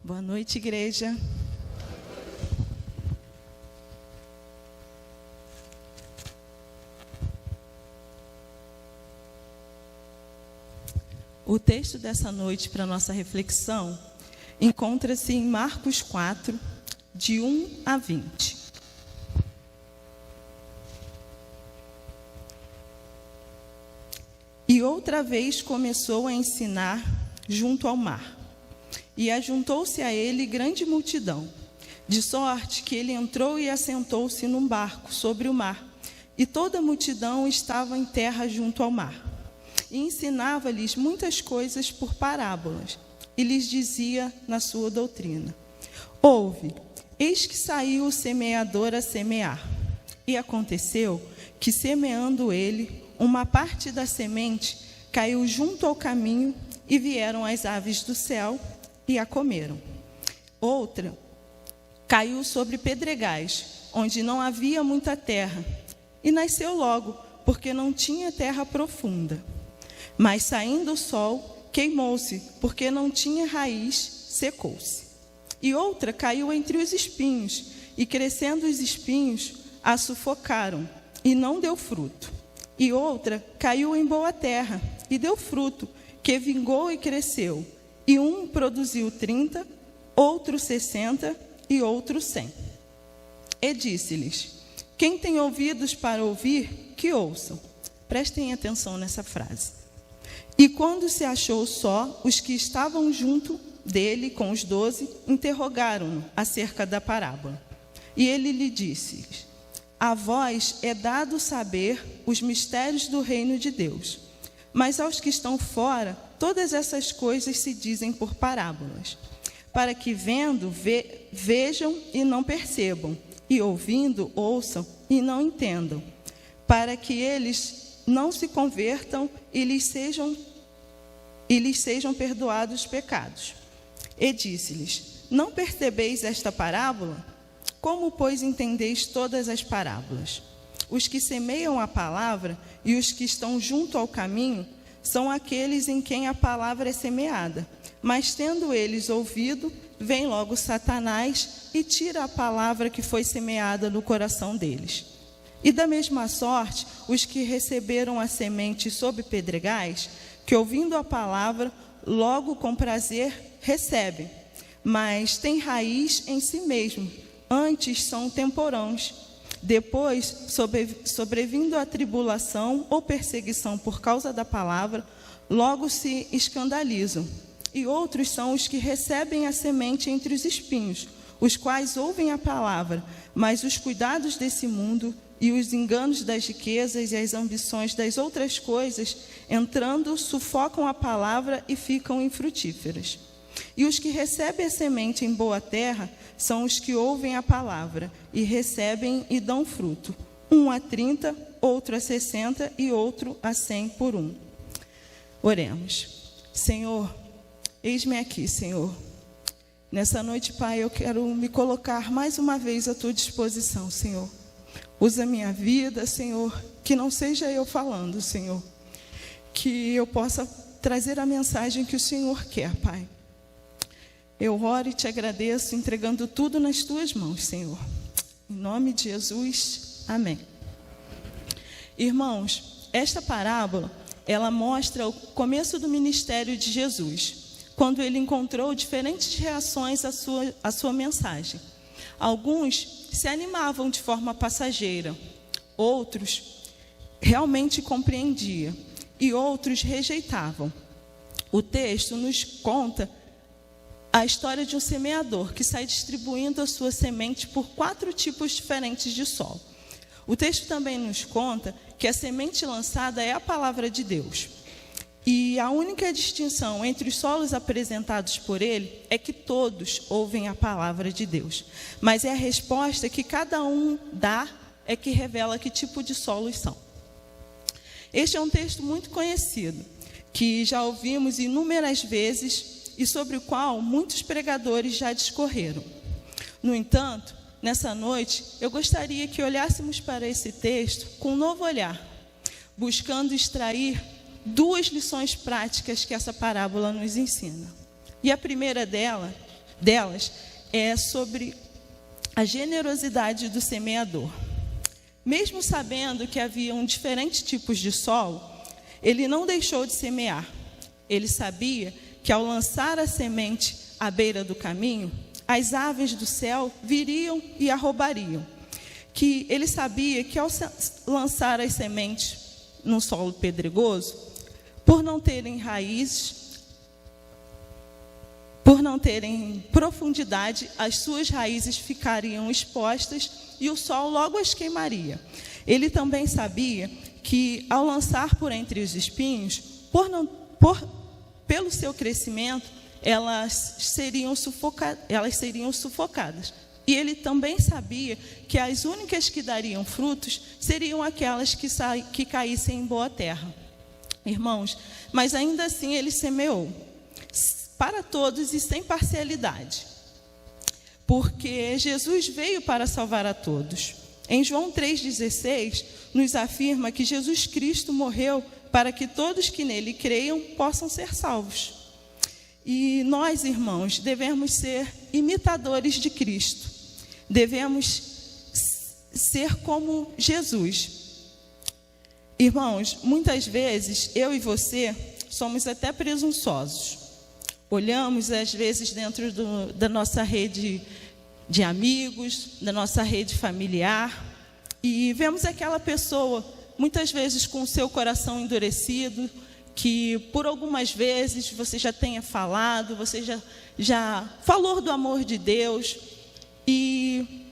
Boa noite, igreja. O texto dessa noite para nossa reflexão encontra-se em Marcos 4, de 1 a 20. E outra vez começou a ensinar junto ao mar. E ajuntou-se a ele grande multidão, de sorte que ele entrou e assentou-se num barco sobre o mar, e toda a multidão estava em terra junto ao mar. E ensinava-lhes muitas coisas por parábolas, e lhes dizia na sua doutrina: Ouve, eis que saiu o semeador a semear. E aconteceu que, semeando ele, uma parte da semente caiu junto ao caminho, e vieram as aves do céu e a comeram. Outra caiu sobre pedregais, onde não havia muita terra, e nasceu logo, porque não tinha terra profunda. Mas saindo o sol, queimou-se, porque não tinha raiz, secou-se. E outra caiu entre os espinhos, e crescendo os espinhos, a sufocaram, e não deu fruto. E outra caiu em boa terra, e deu fruto, que vingou e cresceu. E um produziu 30, outro 60 e outro 100. E disse-lhes: Quem tem ouvidos para ouvir, que ouçam. Prestem atenção nessa frase. E quando se achou só, os que estavam junto dele com os 12 interrogaram-no acerca da parábola. E ele lhe disse: A vós é dado saber os mistérios do reino de Deus, mas aos que estão fora, todas essas coisas se dizem por parábolas, para que vendo, vejam e não percebam, e ouvindo, ouçam e não entendam, para que eles não se convertam e lhes sejam perdoados os pecados. E disse-lhes: Não percebeis esta parábola? Como, pois, entendeis todas as parábolas? Os que semeiam a palavra e os que estão junto ao caminho são aqueles em quem a palavra é semeada. Mas, tendo eles ouvido, vem logo Satanás e tira a palavra que foi semeada no coração deles. E da mesma sorte, os que receberam a semente sob pedregais, que ouvindo a palavra, logo com prazer recebem, mas têm raiz em si mesmo, antes são temporãos. Depois, sobrevindo a tribulação ou perseguição por causa da palavra, logo se escandalizam. E outros são os que recebem a semente entre os espinhos, os quais ouvem a palavra, mas os cuidados desse mundo e os enganos das riquezas e as ambições das outras coisas, entrando, sufocam a palavra e ficam infrutíferas. E os que recebem a semente em boa terra são os que ouvem a palavra e recebem e dão fruto, um a 30, outro a 60 e outro a 100 por um. Oremos. Senhor, eis-me aqui, Senhor. Nessa noite, Pai, eu quero me colocar mais uma vez à tua disposição, Senhor. Usa a minha vida, Senhor, que não seja eu falando, Senhor, que eu possa trazer a mensagem que o Senhor quer, Pai. Eu oro e te agradeço, entregando tudo nas tuas mãos, Senhor. Em nome de Jesus, amém. Irmãos, esta parábola, ela mostra o começo do ministério de Jesus, quando ele encontrou diferentes reações à sua mensagem. Alguns se animavam de forma passageira, outros realmente compreendiam e outros rejeitavam. O texto nos conta a história de um semeador que sai distribuindo a sua semente por 4 tipos diferentes de solo. O texto também nos conta que a semente lançada é a palavra de Deus. E a única distinção entre os solos apresentados por ele é que todos ouvem a palavra de Deus. Mas é a resposta que cada um dá é que revela que tipo de solos são. Este é um texto muito conhecido, que já ouvimos inúmeras vezes e sobre o qual muitos pregadores já discorreram. No entanto, nessa noite, eu gostaria que olhássemos para esse texto com um novo olhar, buscando extrair 2 lições práticas que essa parábola nos ensina. E a primeira dela delas é sobre a generosidade do semeador. Mesmo sabendo que haviam diferentes tipos de solo, ele não deixou de semear. Ele sabia que ao lançar a semente à beira do caminho, as aves do céu viriam e a roubariam. Que ele sabia que ao lançar as sementes num solo pedregoso, por não terem raízes, por não terem profundidade, as suas raízes ficariam expostas e o sol logo as queimaria. Ele também sabia que ao lançar por entre os espinhos, pelo seu crescimento, elas seriam sufocadas. E ele também sabia que as únicas que dariam frutos seriam aquelas que caíssem em boa terra. Irmãos, mas ainda assim ele semeou, para todos e sem parcialidade. Porque Jesus veio para salvar a todos. Em João 3,16, nos afirma que Jesus Cristo morreu para que todos que nele creiam possam ser salvos. E nós, irmãos, devemos ser imitadores de Cristo. Devemos ser como Jesus. Irmãos, muitas vezes, eu e você somos até presunçosos. Olhamos, às vezes, dentro da nossa rede de amigos, da nossa rede familiar, e vemos aquela pessoa, muitas vezes com o seu coração endurecido, que por algumas vezes você já tenha falado, você já falou do amor de Deus, e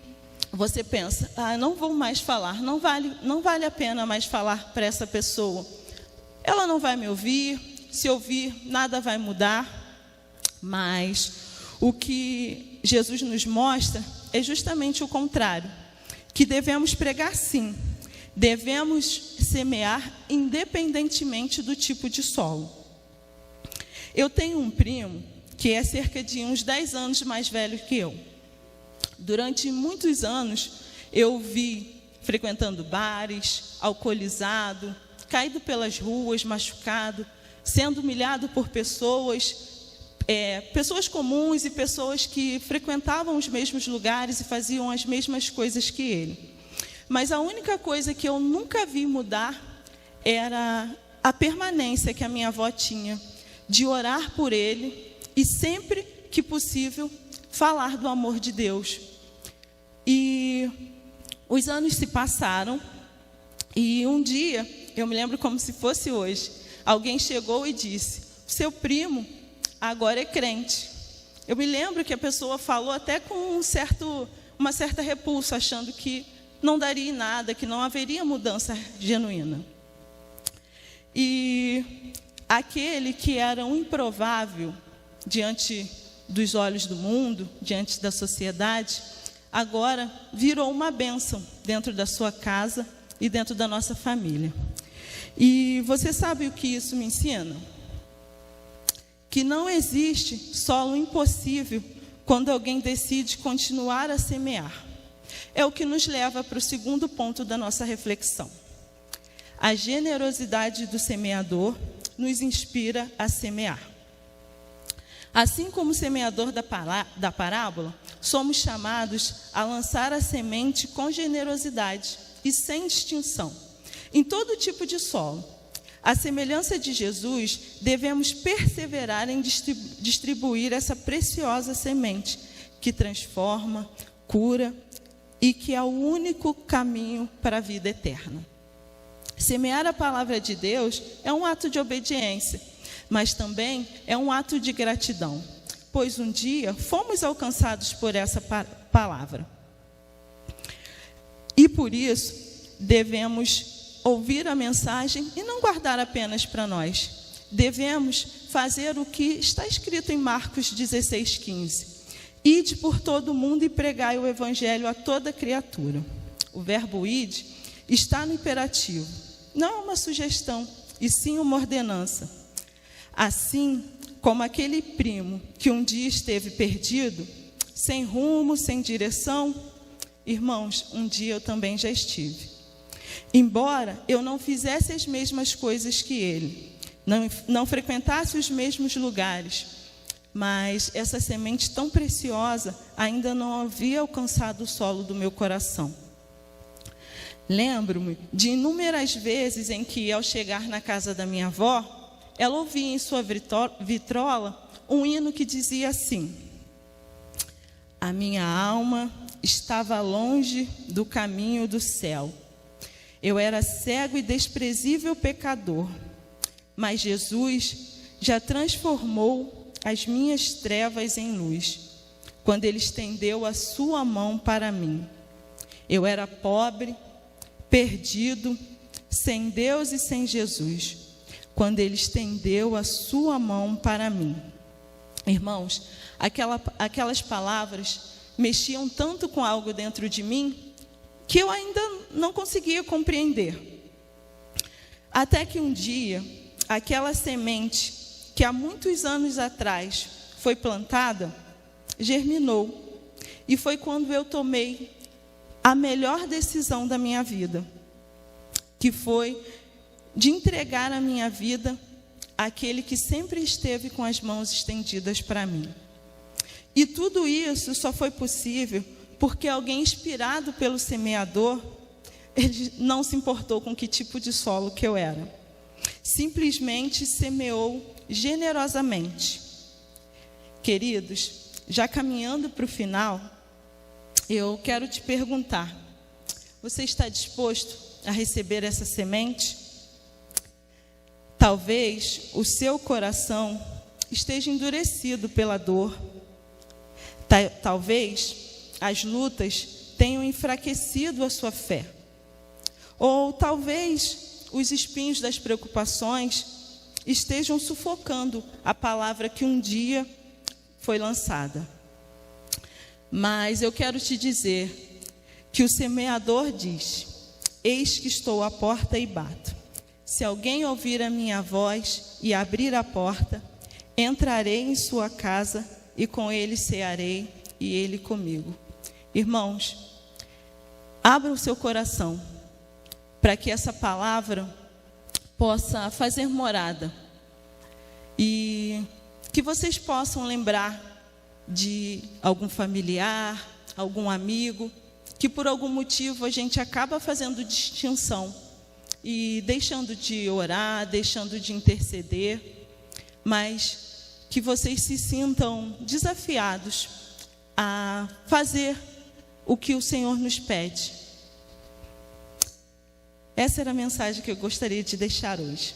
você pensa, não vou mais falar, não vale a pena mais falar para essa pessoa. Ela não vai me ouvir, se ouvir, nada vai mudar. Mas o que Jesus nos mostra é justamente o contrário, que devemos pregar sim, devemos semear independentemente do tipo de solo. Eu tenho um primo que é cerca de uns 10 anos mais velho que eu. Durante muitos anos eu vi frequentando bares, alcoolizado, caído pelas ruas, machucado, sendo humilhado por pessoas comuns e pessoas que frequentavam os mesmos lugares e faziam as mesmas coisas que ele. Mas a única coisa que eu nunca vi mudar era a permanência que a minha avó tinha de orar por ele e sempre que possível falar do amor de Deus. E os anos se passaram e um dia, eu me lembro como se fosse hoje, alguém chegou e disse: seu primo agora é crente. Eu me lembro que a pessoa falou até com uma certa repulsa, achando que não daria em nada, que não haveria mudança genuína. E aquele que era um improvável diante dos olhos do mundo, diante da sociedade, agora virou uma bênção dentro da sua casa e dentro da nossa família. E você sabe o que isso me ensina? Que não existe solo impossível quando alguém decide continuar a semear. É o que nos leva para o segundo ponto da nossa reflexão. A generosidade do semeador nos inspira a semear. Assim como o semeador da parábola, somos chamados a lançar a semente com generosidade e sem distinção, em todo tipo de solo. À semelhança de Jesus, devemos perseverar em distribuir essa preciosa semente que transforma, cura e que é o único caminho para a vida eterna. Semear a palavra de Deus é um ato de obediência, mas também é um ato de gratidão, pois um dia fomos alcançados por essa palavra. E por isso, devemos ouvir a mensagem e não guardar apenas para nós. Devemos fazer o que está escrito em Marcos 16:15. Ide por todo o mundo e pregai o evangelho a toda criatura. O verbo ide está no imperativo. Não é uma sugestão, e sim uma ordenança. Assim como aquele primo que um dia esteve perdido, sem rumo, sem direção, irmãos, um dia eu também já estive. Embora eu não fizesse as mesmas coisas que ele, não frequentasse os mesmos lugares, mas essa semente tão preciosa ainda não havia alcançado o solo do meu coração. Lembro-me de inúmeras vezes em que, ao chegar na casa da minha avó, ela ouvia em sua vitrola um hino que dizia assim: a minha alma estava longe do caminho do céu. Eu era cego e desprezível pecador, mas Jesus já transformou as minhas trevas em luz, quando Ele estendeu a sua mão para mim. Eu era pobre, perdido, sem Deus e sem Jesus, quando Ele estendeu a sua mão para mim. Irmãos, aquelas palavras mexiam tanto com algo dentro de mim que eu ainda não conseguia compreender. Até que um dia, aquela semente que há muitos anos atrás foi plantada, germinou. E foi quando eu tomei a melhor decisão da minha vida, que foi de entregar a minha vida àquele que sempre esteve com as mãos estendidas para mim. E tudo isso só foi possível porque alguém inspirado pelo semeador, ele não se importou com que tipo de solo que eu era. Simplesmente semeou generosamente. Queridos, já caminhando para o final, eu quero te perguntar: você está disposto a receber essa semente? Talvez o seu coração esteja endurecido pela dor. Talvez as lutas tenham enfraquecido a sua fé. Ou talvez os espinhos das preocupações estejam sufocando a palavra que um dia foi lançada. Mas eu quero te dizer que o semeador diz: eis que estou à porta e bato. Se alguém ouvir a minha voz e abrir a porta, entrarei em sua casa e com ele cearei e ele comigo. Irmãos, abra o seu coração para que essa palavra possa fazer morada e que vocês possam lembrar de algum familiar, algum amigo, que por algum motivo a gente acaba fazendo distinção e deixando de orar, deixando de interceder, mas que vocês se sintam desafiados a fazer o que o Senhor nos pede. Essa era a mensagem que eu gostaria de deixar hoje.